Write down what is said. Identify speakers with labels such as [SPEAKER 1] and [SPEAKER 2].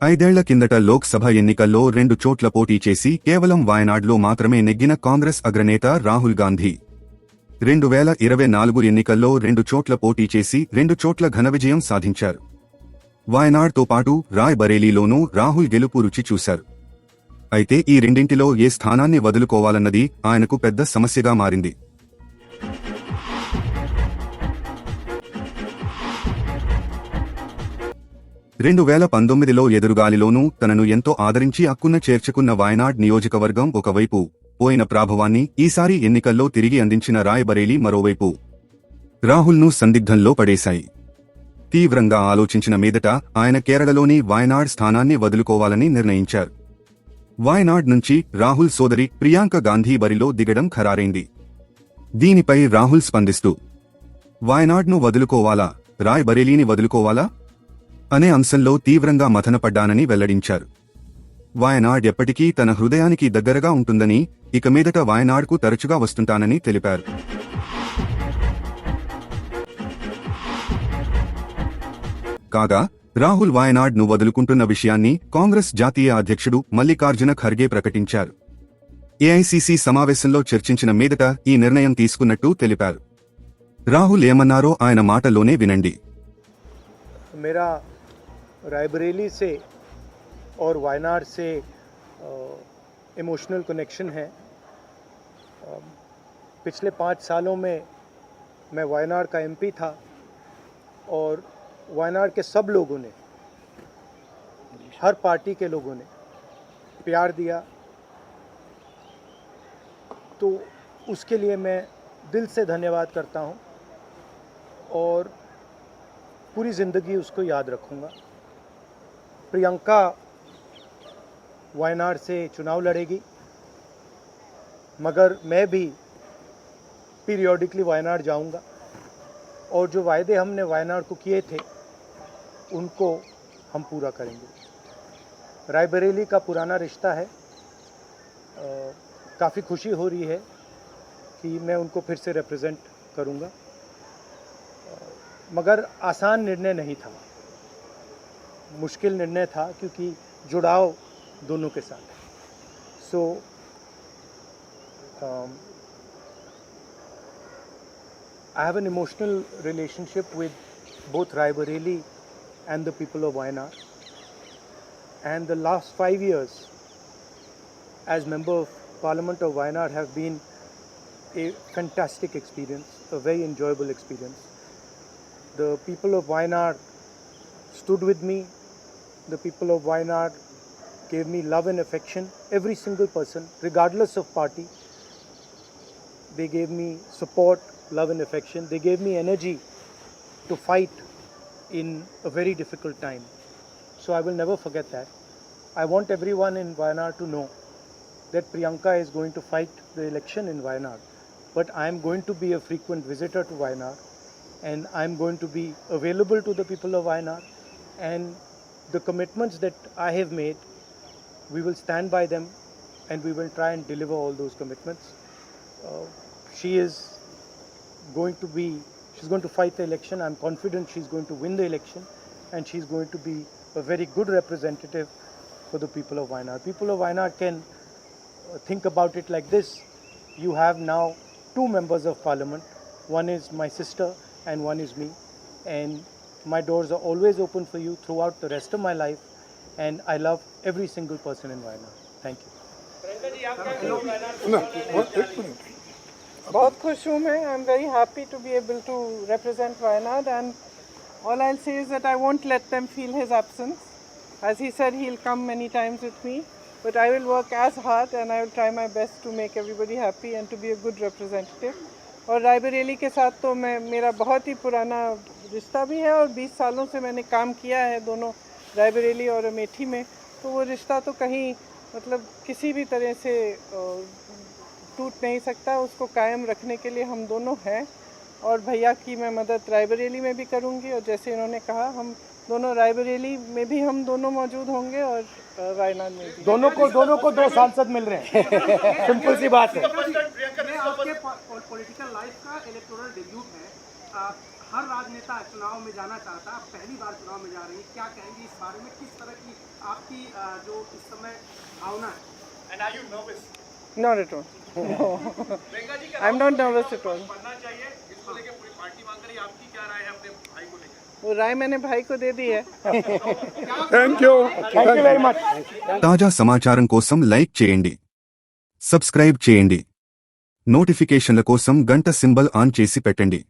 [SPEAKER 1] ఐదేళ్ల కిందట లోక్సభ ఎన్నికల్లో 2 చోట్ల పోటీ చేసి కేవలం వాయనాడ్లో మాత్రమే నెగ్గిన కాంగ్రెస్ అగ్రనేత రాహుల్ గాంధీ 2024 ఎన్నికల్లో 2 చోట్ల పోటీ చేసి 2 చోట్ల ఘన విజయం సాధించారు. వాయనాడ్తో పాటు రాయ్ బరేలీలోనూ రాహుల్ గెలుపు రుచి చూశారు. అయితే ఈ రెండింటిలో ఏ స్థానాన్ని వదులుకోవాలన్నది ఆయనకు పెద్ద సమస్యగా మారింది. 2019లో ఎదురుగాలిలోనూ తనను ఎంతో ఆదరించి అక్కున చేర్చుకున్న వాయనాడ్ నియోజకవర్గం ఒకవైపు, పోయిన ప్రాభవాన్ని ఈసారి ఎన్నికల్లో తిరిగి అందించిన రాయ్ బరేలీ మరోవైపు రాహుల్ను సందిగ్ధంలో పడేశాయి. తీవ్రంగా ఆలోచించిన మీదట ఆయన కేరళలోని వాయనాడ్ స్థానాన్ని వదులుకోవాలని నిర్ణయించారు. వాయనాడ్ నుంచి రాహుల్ సోదరి ప్రియాంక గాంధీ బరిలో దిగడం ఖరారైంది. దీనిపై రాహుల్ స్పందిస్తూ వాయనాడ్ను వదులుకోవాలా, రాయ్ బరేలీని వదులుకోవాలా అనే అంశంలో తీవ్రంగా మథనపడ్డానని వెల్లడించారు. వాయనాడ్ ఎప్పటికీ తన హృదయానికి దగ్గరగా ఉంటుందని, ఇక మీదట వాయనాడ్కు తరచుగా వస్తుంటానని తెలిపారు. కాగా రాహుల్ వాయనాడ్ను వదులుకుంటున్న విషయాన్ని కాంగ్రెస్ జాతీయ అధ్యక్షుడు మల్లికార్జున ఖర్గే ప్రకటించారు. ఏఐసీసీ సమావేశంలో చర్చించిన మీదట ఈ నిర్ణయం తీసుకున్నట్టు తెలిపారు. రాహుల్ ఏమన్నారో ఆయన మాటలోనే వినండి.
[SPEAKER 2] मेरा रायबरेली से और वायनाड से इमोशनल कनेक्शन है. पिछले 5 सालों में मैं वायनाड का एमपी था और वायनाड के सब लोगों ने, हर पार्टी के लोगों ने प्यार दिया, तो उसके लिए मैं दिल से धन्यवाद करता हूँ और पूरी ज़िंदगी उसको याद रखूँगा. प्रियंका वायनाड से चुनाव लड़ेगी, मगर मैं भी पीरियोडिकली वायनाड जाऊँगा और जो वायदे हमने वायनाड को किए थे उनको हम पूरा करेंगे. रायबरेली का पुराना रिश्ता है, काफ़ी खुशी हो रही है कि मैं उनको फिर से रिप्रेजेंट करूँगा, मगर आसान निर्णय नहीं था, मुश्किल निर्णय था क्योंकि जुड़ाव दोनों के साथ है. सो I have an emotional relationship with both Raebareli and the people of Wayanad, and the last 5 years as member of Parliament of Wayanad have been a fantastic experience, a very enjoyable experience. The people of Wayanad stood with me. The people of Wayanad gave me love and affection. Every single person, regardless of party, they gave me support, love and affection. They gave me energy to fight in a very difficult time. So I will never forget that. I want everyone in Wayanad to know that Priyanka is going to fight the election in Wayanad, but I am going to be a frequent visitor to Wayanad, and I am going to be available to the people of Wayanad, and the commitments that I have made, we will stand by them and we will try and deliver all those commitments. She's going to fight the election. I'm confident she's going to win the election, and she's going to be a very good representative for the people of Wayanad. People of Wayanad can think about it like this. You have now 2 members of parliament. One is my sister and one is me, and my doors are always open for you throughout the rest of my life, and I love every single person in Wayanad. Thank you.
[SPEAKER 3] बहुत खुश हूँ मैं. I am very happy to be able to represent Wayanad, and all I'll say is that I won't let them feel his absence. As he said, he'll come many times with me, but I will work as hard and I will try my best to make everybody happy and to be a good representative. और रायबरेली के साथ तो मेरा बहुत ही पुराना रिश्ता भी है और 20 सालों से मैंने काम किया है दोनों रायबरेली और अमेठी में, तो वो रिश्ता तो कहीं मतलब किसी भी तरह से टूट नहीं सकता. उसको कायम रखने के लिए हम दोनों हैं, और भैया की मैं मदद रायबरेली में भी करूँगी, और जैसे इन्होंने कहा हम दोनों रायबरेली में भी हम दोनों मौजूद होंगे और वायनाड में भी.
[SPEAKER 2] दोनों को 2 सांसद मिल रहे हैं. सिंपल सी बात है.
[SPEAKER 4] आपके पॉलिटिकल लाइफ का इलेक्टोरल डेब्यूट है, हर राजनेता चुनाव में जाना चाहता है, आप पहली बार चुनाव में जा रही है, क्या कहेंगे इस बारे में, किस तरह की आपकी जो इस समय भावना है? And are you nervous?
[SPEAKER 3] Not at all.
[SPEAKER 4] Priyanka ji,
[SPEAKER 3] I'm not nervous at all.
[SPEAKER 4] बनना चाहिए, इसको लेकर पूरी पार्टी मांग रही है, आपकी क्या राय है अपने भाई को लेकर?
[SPEAKER 3] वो राय मैंने भाई को दे दी है.
[SPEAKER 2] Thank you very much.
[SPEAKER 1] తాజా సమాచారం కోసం లైక్ చేయండి, సబ్స్క్రైబ్ చేయండి, నోటిఫికేషన్ల కోసం గంట సింబల్ ఆన్ చేసి పెట్టండి.